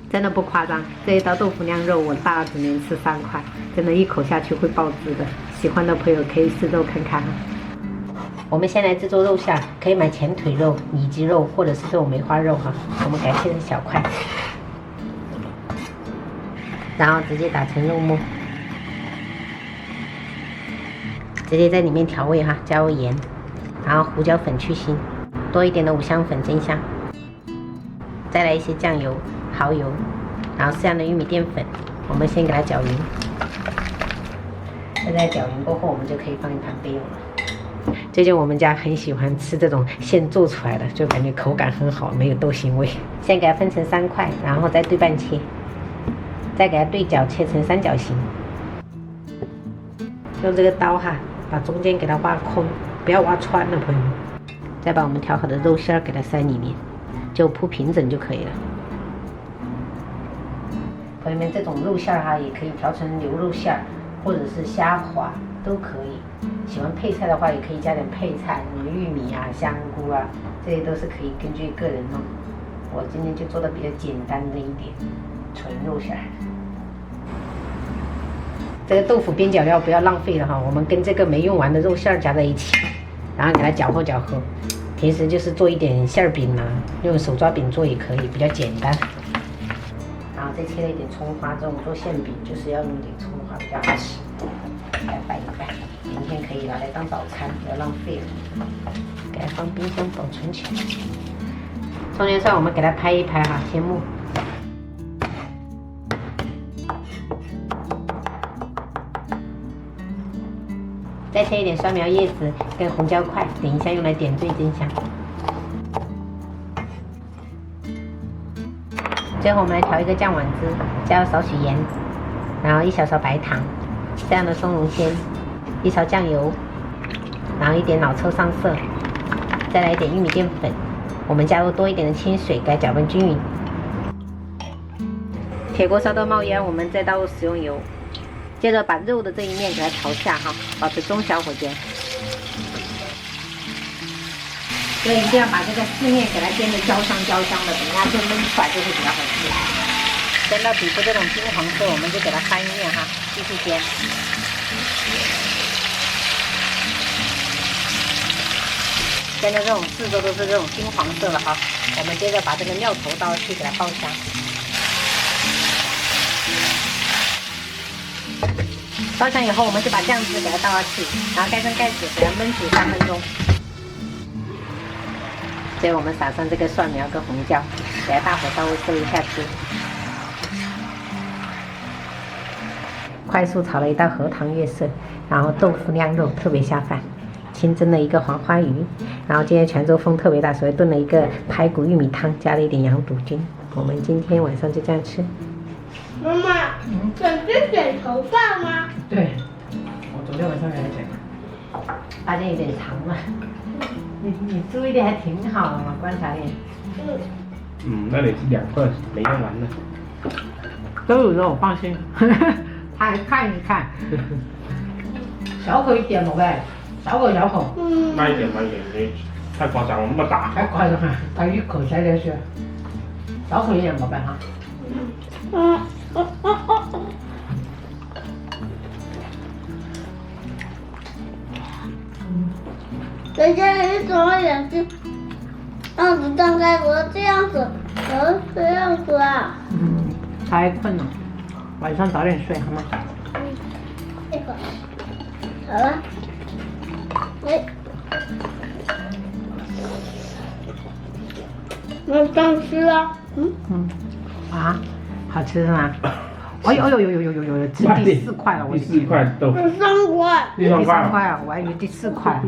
真的不夸张，这一道豆腐酿肉我大只能吃3块，真的一口下去会爆汁的。喜欢的朋友可以试肉看看哈。我们先来制作肉馅，可以买前腿肉、里脊肉或者是这种梅花肉哈，我们给它切成小块，然后直接打成肉末。 直接在里面调味哈，加入盐，然后胡椒粉去腥，多一点的五香粉增香，再来一些酱油、蚝油，然后适量的玉米淀粉，我们先给它搅匀。现在搅匀过后，我们就可以放一盘备用了。最近我们家很喜欢吃这种现做出来的，就感觉口感很好，没有豆腥味。先给它分成3块，然后再对半切，再给它对角切成3角形。用这个刀哈。 把中间给它挖空，不要挖穿了，朋友们。再把我们调好的肉馅给它塞里面，就铺平整就可以了。朋友们，这种肉馅哈，也可以调成牛肉馅，或者是虾滑都可以。喜欢配菜的话，也可以加点配菜，什么玉米啊、香菇啊，这些都是可以根据个人弄。我今天就做的比较简单的一点，纯肉馅。 这个豆腐边角料不要浪费了哈，我们跟这个没用完的肉馅加在一起，然后给它搅和搅和。平时就是做一点馅饼啊，用手抓饼做也可以，比较简单。然后再切了一点葱花，这种做馅饼就是要用点葱花比较好吃。来拌一拌，明天可以拿来当早餐，不要浪费了。给它放冰箱保存起来。葱姜蒜我们给它拍一拍哈，先末。 再切一点蒜苗叶子跟红椒块，等一下用来点缀增香。最后我们来调一个酱碗汁，加入少许盐，然后1小勺白糖，这样的松茸鲜，1勺酱油，然后一点老抽上色，再来一点玉米淀粉，我们加入多一点的清水，给它搅拌均匀。铁锅烧到冒烟，我们再倒入食用油。 接着把肉的这一面给它朝下哈，保持中小火煎。所以一定要把这个四面给它煎得焦香焦香的，等一下就焖出来就会比较好吃。煎到底部这种金黄色，我们就给它翻一面哈，继续煎。煎的这种四周都是这种金黄色了哈，我们接着把这个料头倒去给它爆香。 烧香以后，我们就把酱汁给它倒下去，然后盖上盖子，给它焖煮3分钟。最后我们撒上这个蒜苗跟红椒，给它大火稍微收一下汁。快速炒了一道荷塘月色，然后豆腐酿肉特别下饭，清蒸了一个黄花鱼，然后今天泉州风特别大，所以炖了一个排骨玉米汤，加了一点羊肚菌。我们今天晚上就这样吃。 妈妈，整只剪头发吗？对，我昨天晚上给他剪，发现有点长了。你注意力还挺好的嘛，观察力。那里2个没用完呢。都有肉，放心。他还看一看。小口一点，宝贝，小口。慢一点，你太夸张了，那么大。太夸张了，他一口才连续。小口一点，宝贝哈。人家你怎么眼睛样子张开，我这样子，我这样子啊？太困了，晚上早点睡好吗？这个好了，哎，我刚吃了，啊，好吃是吗？哎呦，这第4块了，我第4块豆腐，第3块，第3块啊，我还以为第4块。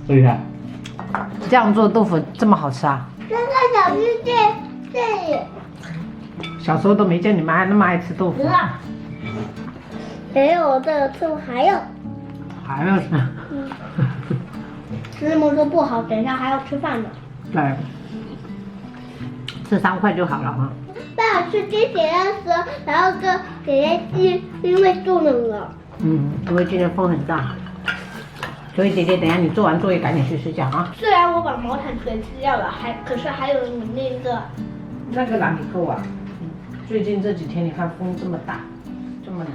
对呀，这样做豆腐这么好吃啊？这个小鱼这里，小时候都没见你们还那么爱吃豆腐。没有这个吃还有，还要吃？吃这么多不好，等一下还要吃饭呢。对，吃3块就好了哈。爸爸吃鸡血的时候，然后跟姐姐因为住冷了。因为今天风很大，所以姐姐等一下你做完作业赶紧去睡觉啊。虽然我把毛毯给吃掉了，可是还有你那个那个哪里够啊？最近这几天你看风这么大，这么冷。